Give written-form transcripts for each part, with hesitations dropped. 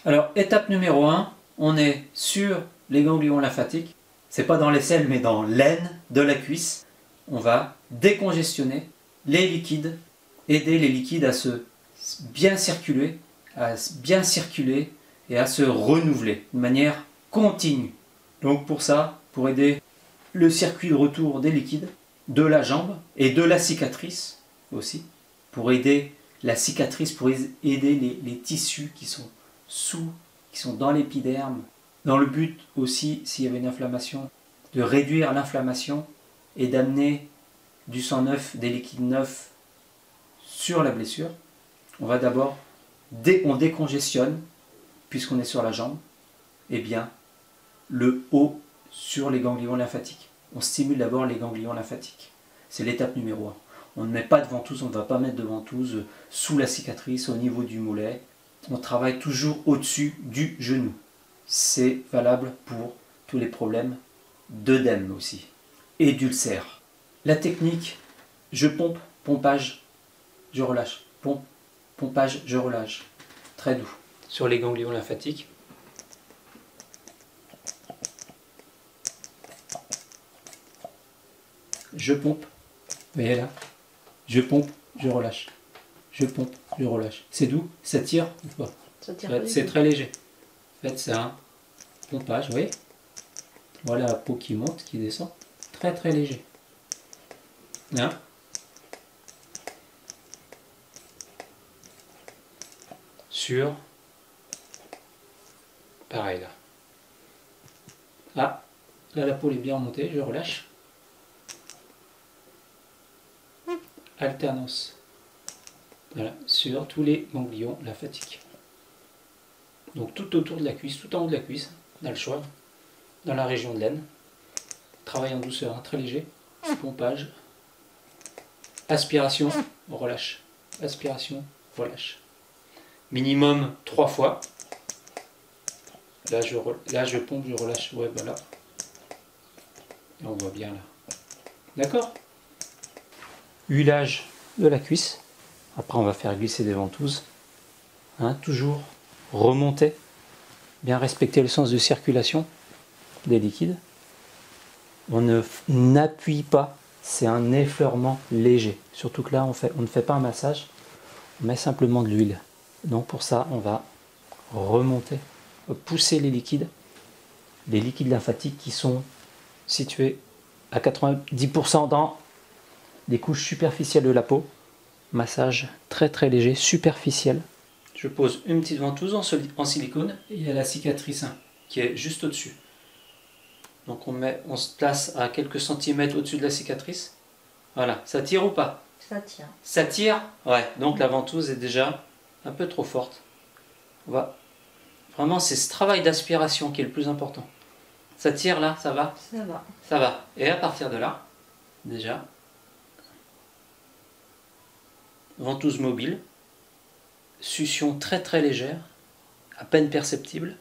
Alors, étape numéro 1, on est sur les ganglions lymphatiques. C'est pas dans les selles, mais dans l'aine de la cuisse. On va décongestionner les liquides, aider les liquides à se bien circuler, et à se renouveler de manière continue. Donc pour ça, pour aider le circuit de retour des liquides, de la jambe et de la cicatrice aussi, pour aider la cicatrice, pour aider les tissus qui sont qui sont dans l'épiderme, dans le but aussi, s'il y avait une inflammation, de réduire l'inflammation et d'amener du sang neuf, des liquides neufs sur la blessure. On va d'abord, on décongestionne, puisqu'on est sur la jambe, et bien le haut sur les ganglions lymphatiques. On stimule d'abord les ganglions lymphatiques. C'est l'étape numéro 1. On ne met pas de ventouse, on ne va pas mettre de ventouse sous la cicatrice, au niveau du mollet. On travaille toujours au-dessus du genou. C'est valable pour tous les problèmes d'œdème aussi, et d'ulcères. La technique, je pompe, pompage, je relâche. Pompe, pompage, je relâche. Très doux. Sur les ganglions lymphatiques. Je pompe, vous voyez là, je pompe, je relâche. Je pompe, je relâche. C'est doux, ça tire ou pas? C'est très léger. En fait, c'est un pompage, vous voyez? Voilà la peau qui monte, qui descend. Très très léger. Là. Sur. Pareil là. Ah, là la peau est bien remontée, je relâche. Alternance. Voilà, sur tous les ganglions lymphatiques. Donc tout autour de la cuisse, tout en haut de la cuisse, on a le choix, dans la région de l'aine. Travail en douceur, hein, très léger. Pompage. Aspiration, relâche. Aspiration, relâche. Minimum 3 fois. Là je pompe, je relâche. Ouais, voilà. Et on voit bien là. D'accord? Huilage de la cuisse. Après, on va faire glisser des ventouses. Hein, toujours remonter. Bien respecter le sens de circulation des liquides. On n'appuie pas. C'est un effleurement léger. Surtout que là, on ne fait pas un massage. On met simplement de l'huile. Donc pour ça, on va remonter, pousser les liquides lymphatiques qui sont situés à 90% dans les couches superficielles de la peau. Massage très très léger, superficiel. Je pose une petite ventouse en silicone et il y a la cicatrice, hein, qui est juste au-dessus. Donc on se place à quelques centimètres au-dessus de la cicatrice. Voilà, ça tire ou pas? Ça tire. Ça tire? Ouais, donc la ventouse est déjà un peu trop forte. Vraiment, c'est ce travail d'aspiration qui est le plus important. Ça tire là, ça va? Ça va. Ça va. Et à partir de là, déjà, ventouse mobile, succion très très légère, à peine perceptible,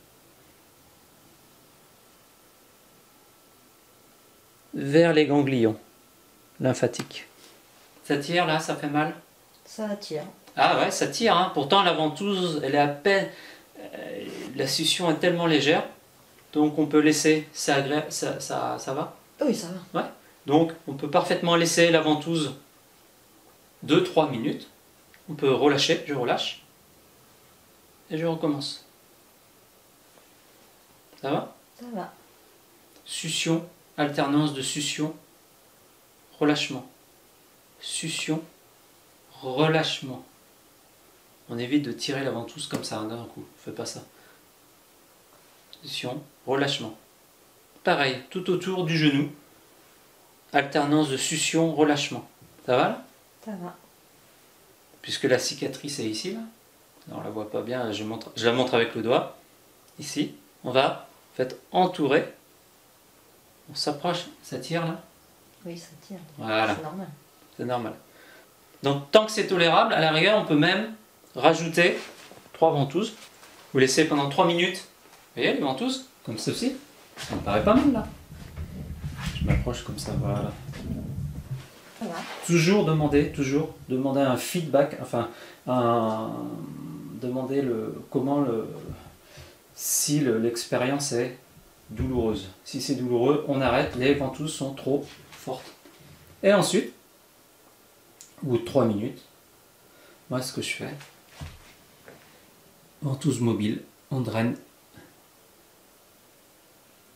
vers les ganglions lymphatiques. Ça tire là, ça fait mal? Ça tire. Ah ouais, ça tire, hein. Pourtant la ventouse, elle est à peine... la succion est tellement légère, donc on peut laisser, ça va? Oui, ça va. Ouais. Donc on peut parfaitement laisser la ventouse 2-3 minutes. On peut relâcher, je relâche. Et je recommence. Ça va? Ça va. Succion, alternance de succion, relâchement. Succion, relâchement. On évite de tirer la ventouse comme ça d'un coup. Fais pas ça. Succion, relâchement. Pareil, tout autour du genou. Alternance de succion, relâchement. Ça va là? Ça va. Puisque la cicatrice est ici, là. Alors, on la voit pas bien, je la montre avec le doigt. Ici, on va en fait entourer. On s'approche, ça tire là? Oui, ça tire. Voilà. C'est normal. C'est normal. Donc tant que c'est tolérable, à la rigueur, on peut même rajouter 3 ventouses. Vous laissez pendant 3 minutes. Vous voyez les ventouses? Comme ceci. Ça me paraît pas mal là. Je m'approche comme ça, voilà. Ça va. Toujours demander un feedback, enfin, demander comment si l'expérience est douloureuse. Si c'est douloureux, on arrête, les ventouses sont trop fortes. Et ensuite, au bout de 3 minutes, moi ce que je fais, ventouse mobile, on draine.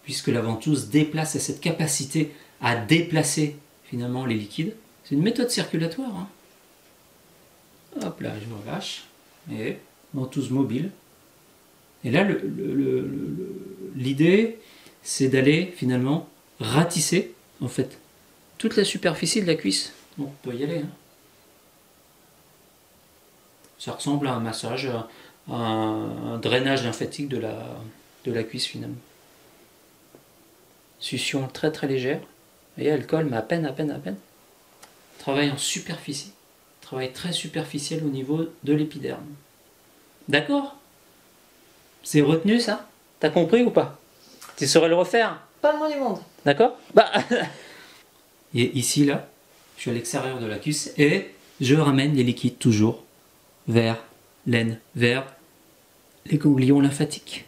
Puisque la ventouse déplace, a cette capacité à déplacer finalement les liquides. C'est une méthode circulatoire. Hein. Hop là, je relâche. Et ventouse mobile. Et là, l'idée, c'est d'aller finalement ratisser en fait toute la superficie de la cuisse. Bon, on peut y aller. Hein. Ça ressemble à un massage, à un drainage lymphatique de la cuisse finalement. Succion très très légère. Vous voyez, elle colle, mais à peine. Travail en superficie. Travail très superficiel au niveau de l'épiderme. D'accord? C'est retenu ça? T'as compris ou pas? Tu saurais le refaire? Pas le moins du monde. D'accord? Bah. Et ici, là, je suis à l'extérieur de la cuisse et je ramène les liquides toujours vers l'aine, vers les ganglions lymphatiques.